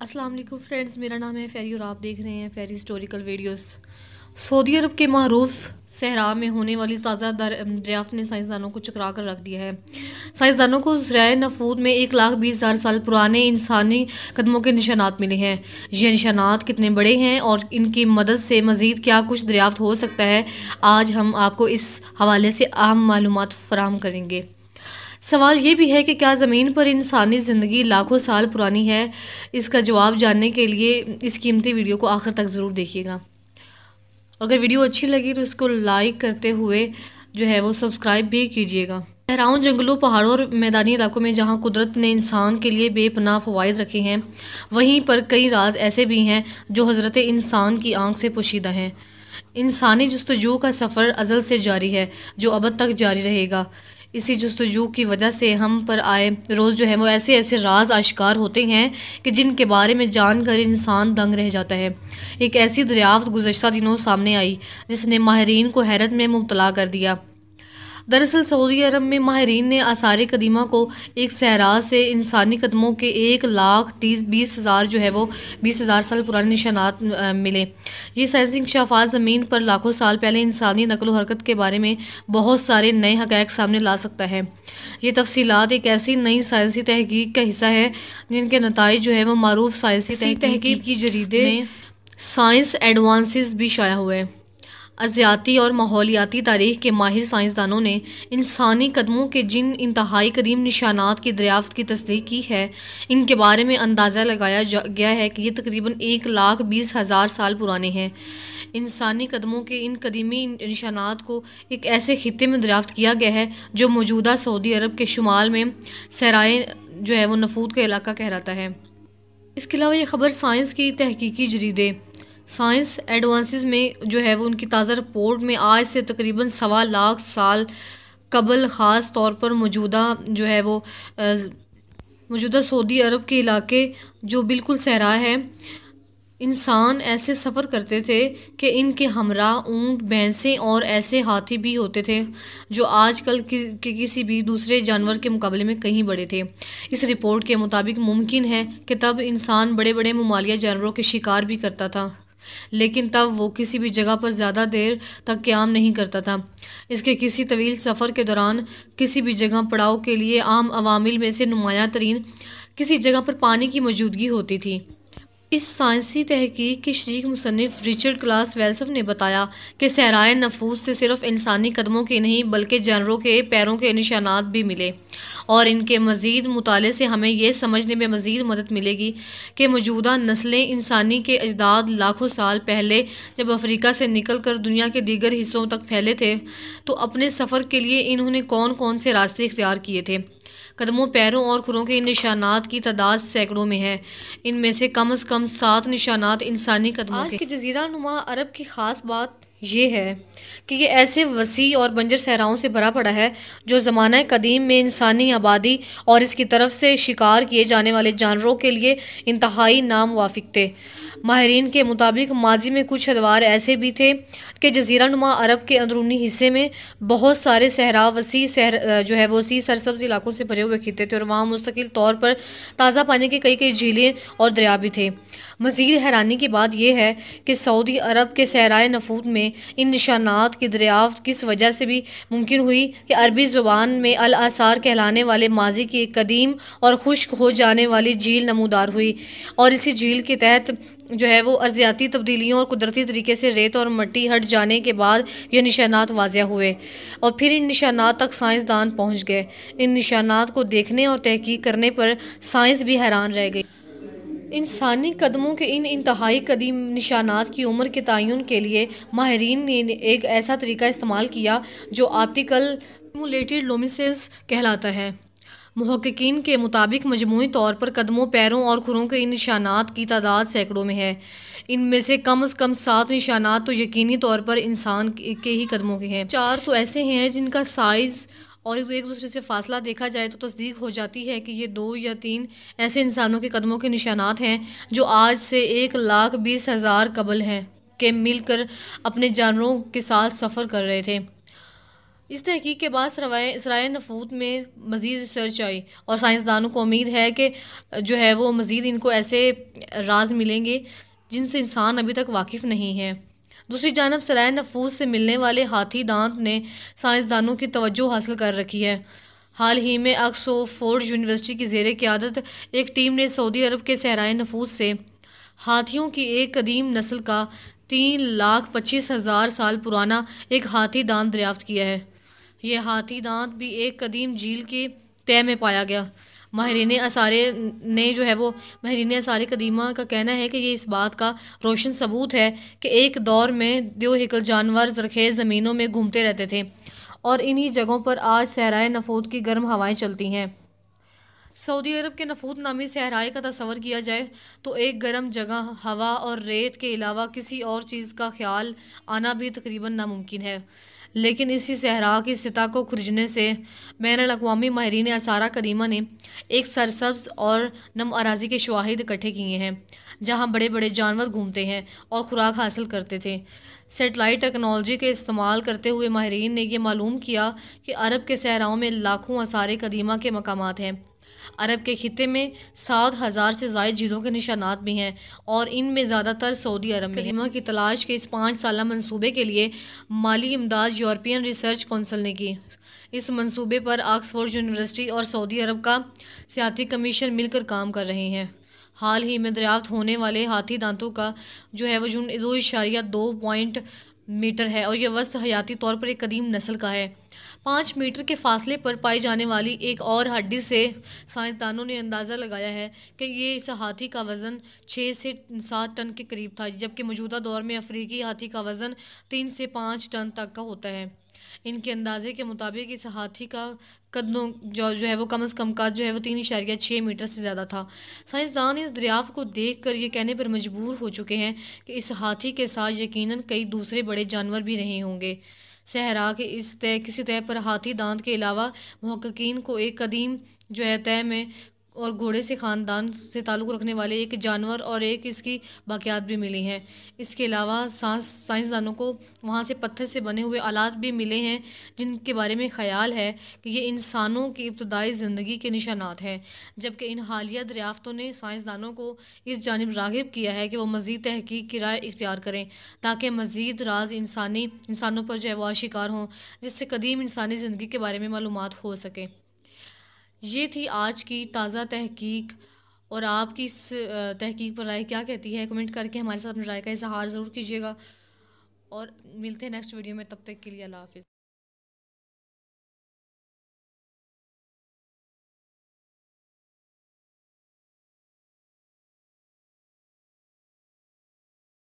السلام علیکم فرینڈز، میرا نام ہے فیری اور آپ دیکھ رہے ہیں فیری ہسٹوریکل ویڈیوز۔ سعودی عرب کے معروف صحرا میں ہونے والی تازہ دریافت نے سائنسدانوں کو چکرا کر رکھ دیا ہے۔ سائنسدانوں کو ذرائع نفوذ میں 1,20,000 سال پرانے انسانی قدموں کے نشانات ملے ہیں۔ یہ نشانات کتنے بڑے ہیں اور ان کی مدد سے مزید کیا کچھ دریافت ہو سکتا ہے، آج ہم آپ کو اس حوالے سے اہم معلومات فراہم کریں گے۔ سوال یہ بھی ہے کہ کیا زمین پر انسانی زندگی لاکھوں سال پرانی ہے؟ اس کا جواب جاننے کے لیے اس قیمتی ویڈیو کو آخر تک ضرور دیکھیے گا۔ اگر ویڈیو اچھی لگی تو اس کو لائک کرتے ہوئے وہ سبسکرائب بھی کیجیے گا۔ صحراؤں، جنگلوں، پہاڑوں اور میدانی علاقوں میں جہاں قدرت نے انسان کے لیے بے پناہ فوائد رکھے ہیں، وہیں پر کئی راز ایسے بھی ہیں جو حضرت انسان کی آنکھ سے پوشیدہ ہیں۔ انسانی جستجو کا سفر ازل سے جاری ہے، جو ابد تک جاری رہے گا۔ اسی جستجو کی وجہ سے ہم پر آئے روز وہ ایسے راز آشکار ہوتے ہیں کہ جن کے بارے میں جان کر انسان دنگ رہ جاتا ہے۔ ایک ایسی دریافت گزشتہ دنوں سامنے آئی جس نے ماہرین کو حیرت میں مبتلا کر دیا۔ دراصل سعودی عرب میں ماہرین نے آثار قدیمہ کو ایک صحرا سے انسانی قدموں کے 1,20,000 سال پرانے نشانات ملے۔ یہ سائنسی انکشافات زمین پر لاکھوں سال پہلے انسانی نقل و حرکت کے بارے میں بہت سارے نئے حقائق سامنے لا سکتا ہے۔ یہ تفصیلات ایک ایسی نئی سائنسی تحقیق کا حصہ ہے جن کے نتائج وہ معروف سائنسی تحقیقی جریدے سائنس ایڈوانسز بھی شائع ہوئے۔ ارضیاتی اور ماحولیاتی تاریخ کے ماہر سائنسدانوں نے انسانی قدموں کے جن انتہائی قدیم نشانات کی دریافت کی تصدیق کی ہے، ان کے بارے میں اندازہ لگایا گیا ہے کہ یہ تقریباً 1,20,000 سال پرانے ہیں۔ انسانی قدموں کے ان قدیمی نشانات کو ایک ایسے خطے میں دریافت کیا گیا ہے جو موجودہ سعودی عرب کے شمال میں صحرائے نفود کا علاقہ کہلاتا ہے۔ اس کے علاوہ یہ خبر سائنس کی تحقیقی جریدے سائنس ایڈوانسز میں ان کی تازہ رپورٹ میں آج سے تقریباً 1,25,000 سال قبل خاص طور پر موجودہ سعودی عرب کے علاقے جو بالکل صحرا ہے، انسان ایسے سفر کرتے تھے کہ ان کے ہمراہ اونٹ، بھینسیں اور ایسے ہاتھی بھی ہوتے تھے جو آج کل کے کسی بھی دوسرے جانور کے مقابلے میں کہیں بڑے تھے۔ اس رپورٹ کے مطابق ممکن ہے کہ تب انسان بڑے بڑے ممالیہ جانوروں کے شکار بھی کرتا تھا، لیکن تب وہ کسی بھی جگہ پر زیادہ دیر تک قیام نہیں کرتا تھا۔ اس کے کسی طویل سفر کے دوران کسی بھی جگہ پڑاؤ کے لیے عام عوامل میں سے نمایاں ترین کسی جگہ پر پانی کی موجودگی ہوتی تھی۔ اس سائنسی تحقیق کے شریک مصنف رچرڈ کلاس ویلسن نے بتایا کہ صحرائے نفوس سے صرف انسانی قدموں کے نہیں بلکہ جانوروں کے پیروں کے نشانات بھی ملے، اور ان کے مزید مطالعے سے ہمیں یہ سمجھنے میں مزید مدد ملے گی کہ موجودہ نسلیں انسانی کے اجداد لاکھوں سال پہلے جب افریقہ سے نکل کر دنیا کے دیگر حصوں تک پھیلے تھے تو اپنے سفر کے لیے انہوں نے کون سے راستے اختیار کیے تھے۔ قدموں، پیروں اور کھروں کے ان نشانات کی تعداد سینکڑوں میں ہے۔ ان میں سے کم از کم 7 نشانات انسانی قدموں کے۔ آج کے جزیرہ نما عرب کی خاص بات یہ ہے کہ یہ ایسے وسیع اور بنجر صحراؤں سے بھرا پڑا ہے جو زمانہ قدیم میں انسانی آبادی اور اس کی طرف سے شکار کیے جانے والے جانوروں کے لیے انتہائی ناموافق تھے۔ ماہرین کے مطابق ماضی میں کچھ ادوار ایسے بھی تھے کہ جزیرہ نما عرب کے اندرونی حصے میں بہت سارے صحرا وسیع سرسبز علاقوں سے بھرے ہوئے خطے تھے اور وہاں مستقل طور پر تازہ پانی کے کئی جھیلیں اور دریا بھی تھے۔ مزید حیرانی کی بات یہ ہے کہ سعودی عرب کے صحرائے نفود میں ان نشانات کی دریافت کس وجہ سے بھی ممکن ہوئی کہ عربی زبان میں الآثار کہلانے والے ماضی کی ایک قدیم اور خشک ہو جانے والی جھیل نمودار ہوئی، اور اسی جھیل کے تحت ارضیاتی تبدیلیوں اور قدرتی طریقے سے ریت اور مٹی ہٹ جانے کے بعد یہ نشانات واضح ہوئے، اور پھر ان نشانات تک سائنسدان پہنچ گئے۔ ان نشانات کو دیکھنے اور تحقیق کرنے پر سائنس بھی حیران رہ گئی۔ انسانی قدموں کے ان انتہائی قدیم نشانات کی عمر کے تعین کے لیے ماہرین نے ایک ایسا طریقہ استعمال کیا جو آپٹیکل سیمولیٹڈ لومینسنس کہلاتا ہے۔ محققین کے مطابق مجموعی طور پر قدموں، پیروں اور کھروں کے ان نشانات کی تعداد سینکڑوں میں ہے۔ ان میں سے کم از کم 7 نشانات تو یقینی طور پر انسان کے ہی قدموں کے ہیں۔ 4 تو ایسے ہیں جن کا سائز اور ایک دوسرے سے فاصلہ دیکھا جائے تو تصدیق ہو جاتی ہے کہ یہ 2 یا 3 ایسے انسانوں کے قدموں کے نشانات ہیں جو آج سے 1,20,000 قبل ہیں کہ مل کر اپنے جانوروں کے ساتھ سفر کر رہے تھے۔ اس تحقیق کے بعد سرائے نفوت میں مزید ریسرچ آئی اور سائنسدانوں کو امید ہے کہ جو ہے وہ مزید ان کو ایسے راز ملیں گے جن سے انسان ابھی تک واقف نہیں ہے۔ دوسری جانب سرائے نفوس سے ملنے والے ہاتھی دانت نے سائنسدانوں کی توجہ حاصل کر رکھی ہے۔ حال ہی میں آکسفورڈ یونیورسٹی کی زیر قیادت ایک ٹیم نے سعودی عرب کے صحرائے نفوس سے ہاتھیوں کی ایک قدیم نسل کا 3,25,000 سال پرانا ایک ہاتھی دانت دریافت کیا ہے۔ یہ ہاتھی دانت بھی ایک قدیم جھیل کے تہہ میں پایا گیا۔ ماہرین آثار قدیمہ کا کہنا ہے کہ یہ اس بات کا روشن ثبوت ہے کہ ایک دور میں دیو ہیکل جانور زرخیز زمینوں میں گھومتے رہتے تھے اور انہی جگہوں پر آج صحرائے نفوت کی گرم ہوائیں چلتی ہیں۔ سعودی عرب کے نفوت نامی صحرائے کا تصور کیا جائے تو ایک گرم جگہ، ہوا اور ریت کے علاوہ کسی اور چیز کا خیال آنا بھی تقریباً ناممکن ہے، لیکن اسی صحرا کی سطح کو کھرجنے سے بین الاقوامی ماہرین آثار قدیمہ نے ایک سرسبز اور نم اراضی کے شواہد اکٹھے کیے ہیں جہاں بڑے بڑے جانور گھومتے ہیں اور خوراک حاصل کرتے تھے۔ سیٹلائٹ ٹیکنالوجی کے استعمال کرتے ہوئے ماہرین نے یہ معلوم کیا کہ عرب کے صحراؤں میں لاکھوں آثار قدیمہ کے مقامات ہیں۔ عرب کے خطے میں 7,000 سے زائد جھیلوں کے نشانات بھی ہیں اور ان میں زیادہ تر سعودی عرب میں قدیمہ کی تلاش کے اس 5 سالہ منصوبے کے لیے مالی امداد یورپین ریسرچ کونسل نے کی۔ اس منصوبے پر آکسفورڈ یونیورسٹی اور سعودی عرب کا سیاحتی کمیشن مل کر کام کر رہے ہیں۔ حال ہی میں دریافت ہونے والے ہاتھی دانتوں کا جو ہے وہ 2.2 میٹر ہے اور یہ وسط حیاتی طور پر ایک قدیم نسل کا ہے۔ 5 میٹر کے فاصلے پر پائی جانے والی ایک اور ہڈی سے سائنسدانوں نے اندازہ لگایا ہے کہ یہ اس ہاتھی کا وزن 6 سے 7 ٹن کے قریب تھا، جبکہ موجودہ دور میں افریقی ہاتھی کا وزن 3 سے 5 ٹن تک کا ہوتا ہے۔ ان کے اندازے کے مطابق اس ہاتھی کا قدوں جو ہے وہ کم از کم قد جو ہے وہ 3.6 میٹر سے زیادہ تھا۔ سائنسدان اس دریافت کو دیکھ کر یہ کہنے پر مجبور ہو چکے ہیں کہ اس ہاتھی کے ساتھ یقیناً کئی دوسرے بڑے جانور بھی رہے ہوں گے۔ صحرا کے اس کسی تہہ پر ہاتھی دانت کے علاوہ محققین کو ایک قدیم جو ہے تہہ میں اور گھوڑے سے خاندان سے تعلق رکھنے والے ایک جانور اور ایک اس کی باقیات بھی ملی ہیں۔ اس کے علاوہ سائنسدانوں کو وہاں سے پتھر سے بنے ہوئے آلات بھی ملے ہیں جن کے بارے میں خیال ہے کہ یہ انسانوں کی ابتدائی زندگی کے نشانات ہیں، جبکہ ان حالیہ دریافتوں نے سائنسدانوں کو اس جانب راغب کیا ہے کہ وہ مزید تحقیق کی رائے اختیار کریں تاکہ مزید راز انسانوں پر جو ہے وہ آشکار ہوں، جس سے قدیم انسانی زندگی کے بارے میں معلومات ہو سکیں۔ یہ تھی آج کی تازہ تحقیق، اور آپ کی اس تحقیق پر رائے کیا کہتی ہے؟ کمنٹ کر کے ہمارے ساتھ اپنی رائے کا اظہار ضرور کیجیے گا، اور ملتے ہیں نیکسٹ ویڈیو میں۔ تب تک کے لیے اللہ حافظ۔